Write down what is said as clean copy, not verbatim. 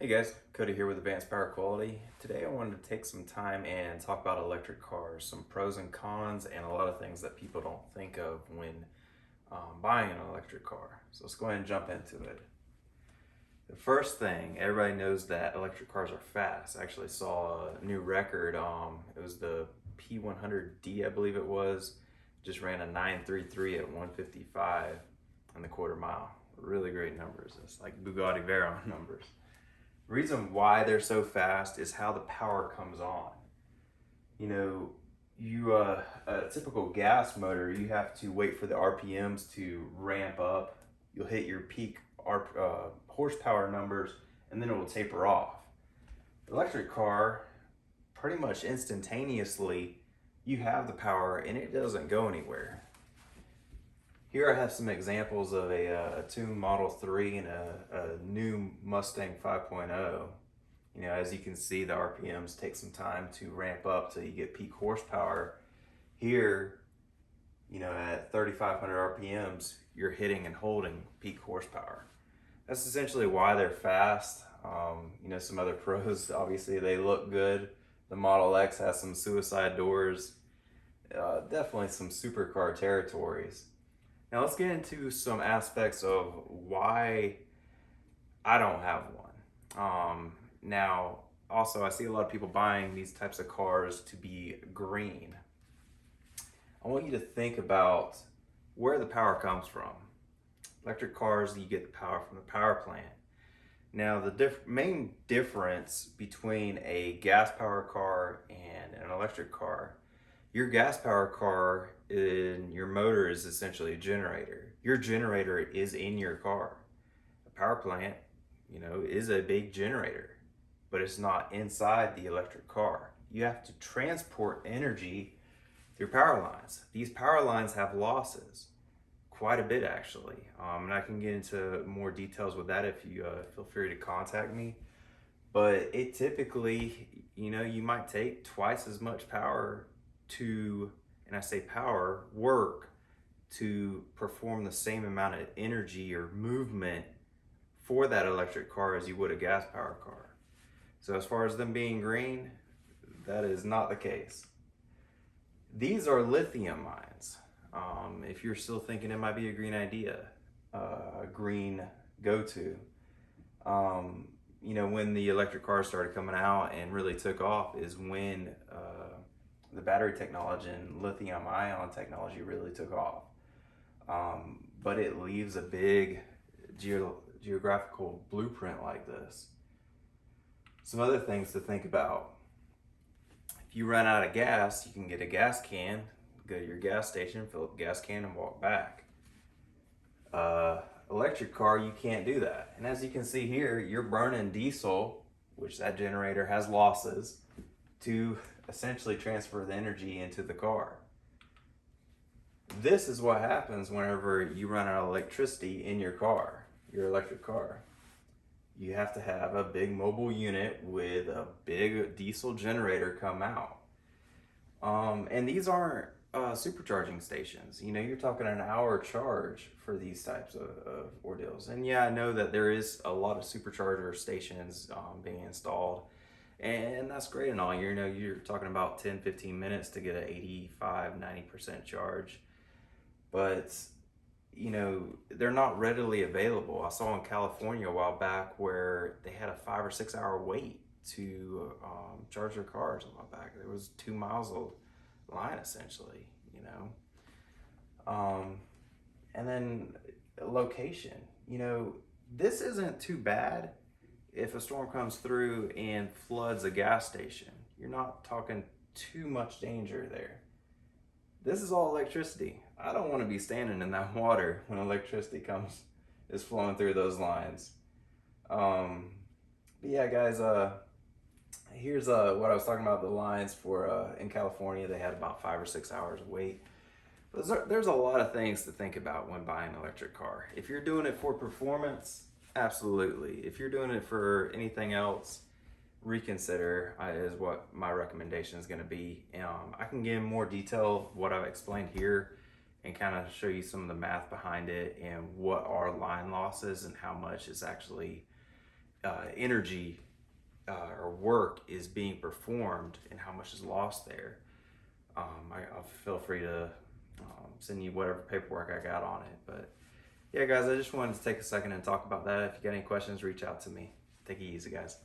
Hey guys, Cody here with Advanced Power Quality. Today I wanted to take some time and talk about electric cars, some pros and cons, and a lot of things that people don't think of when buying an electric car. So let's go ahead and jump into it. The first thing, everybody knows that electric cars are fast. I actually saw a new record. It was the P100D, I believe it was. Just ran a 933 at 155 on the quarter mile. Really great numbers. It's like Bugatti Veyron numbers. The reason why they're so fast is how the power comes on. You know, a typical gas motor, you have to wait for the RPMs to ramp up. You'll hit your peak horsepower numbers, and then it will taper off. The electric car, pretty much instantaneously, you have the power, and it doesn't go anywhere. Here I have some examples of a tuned Model 3 and a new Mustang 5.0. You know, as you can see, the RPMs take some time to ramp up till you get peak horsepower. Here, you know, at 3,500 RPMs, you're hitting and holding peak horsepower. That's essentially why they're fast. You know, some other pros, obviously they look good. The Model X has some suicide doors. Definitely some supercar territories. Now let's get into some aspects of why I don't have one. Now, also I see a lot of people buying these types of cars to be green. I want you to think about where the power comes from. Electric cars, you get the power from the power plant. Now the main difference between a gas power car and an electric car, your gas power car in your motor is essentially a generator. Your generator is in your car. A power plant, you know, is a big generator, but it's not inside the electric car. You have to transport energy through power lines. These power lines have losses, quite a bit actually. And I can get into more details with that if you feel free to contact me. But it typically, you know, you might take twice as much power to, and I say power, work to perform the same amount of energy or movement for that electric car as you would a gas power car. So as far as them being green, that is not the case. These are lithium mines. If you're still thinking it might be a green idea, a green go-to. You know, when the electric cars started coming out and really took off is when the battery technology and lithium ion technology really took off. But it leaves a big geographical blueprint like this. Some other things to think about. If you run out of gas, you can get a gas can, go to your gas station, fill up the gas can and walk back. Electric car, you can't do that. And as you can see here, you're burning diesel, which that generator has losses, to essentially transfer the energy into the car. This is what happens whenever you run out of electricity in your car, your electric car. You have to have a big mobile unit with a big diesel generator come out. And these aren't supercharging stations. You know, you're talking an hour charge for these types of ordeals. And yeah, I know that there is a lot of supercharger stations being installed. And that's great and all. You know, you're talking about 10-15 minutes to get an 85-90% charge. But, you know, they're not readily available. I saw in California a while back where they had a 5 or 6 hour wait to charge their cars a while back. There was 2 miles of line essentially, you know. And then location. You know, this isn't too bad. If a storm comes through and floods a gas station, you're not talking too much danger there. This is all electricity. I don't want to be standing in that water when electricity is flowing through those lines. But yeah, guys, here's what I was talking about, the lines for in California. They had about 5 or 6 hours wait. But there's a lot of things to think about when buying an electric car. If you're doing it for performance, absolutely. If you're doing it for anything else, reconsider is what my recommendation is going to be. I can get in more detail what I've explained here and kind of show you some of the math behind it and what are line losses and how much is actually energy or work is being performed and how much is lost there. I'll feel free to send you whatever paperwork I got on it. But yeah, guys, I just wanted to take a second and talk about that. If you got any questions, reach out to me. Take it easy, guys.